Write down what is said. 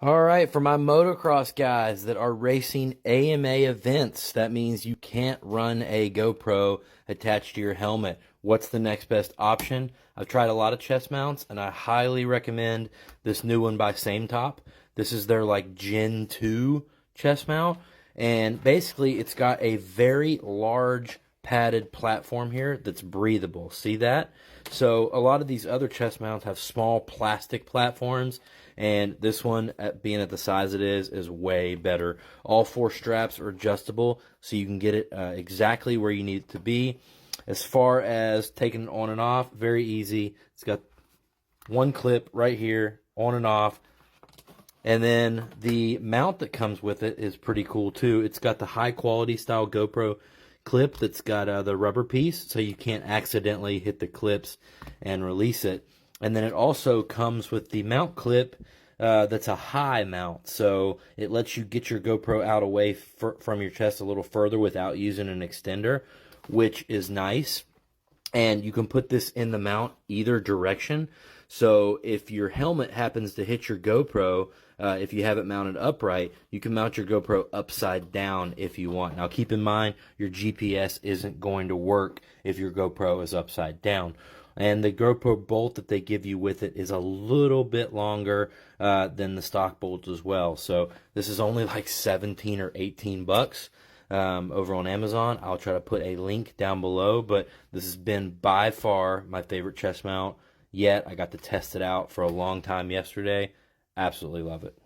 All right, for my motocross guys that are racing AMA events, that means you can't run a GoPro attached to your helmet. What's the next best option? I've tried a lot of chest mounts, and I highly recommend this new one by Sametop. This is their like Gen 2 chest mount, and basically it's got a very large padded platform here that's breathable. See that? So a lot of these other chest mounts have small plastic platforms, and this one, being at the size it is way better. All four straps are adjustable, so you can get it exactly where you need it to be. As far as taking it on and off, very easy. It's got one clip right here, on and off. And then the mount that comes with it is pretty cool too. It's got the high quality style GoPro clip that's got the rubber piece, so you can't accidentally hit the clips and release it. And then it also comes with the mount clip that's a high mount, so it lets you get your GoPro out away from your chest a little further without using an extender, which is nice. And you can put this in the mount either direction. So if your helmet happens to hit your GoPro, if you have it mounted upright, you can mount your GoPro upside down if you want. Now keep in mind, your GPS isn't going to work if your GoPro is upside down. And the GoPro bolt that they give you with it is a little bit longer than the stock bolt as well. So this is only like 17 or 18 bucks. Over on Amazon. I'll try to put a link down below, but this has been by far my favorite chest mount yet. I got to test it out for a long time yesterday. Absolutely love it.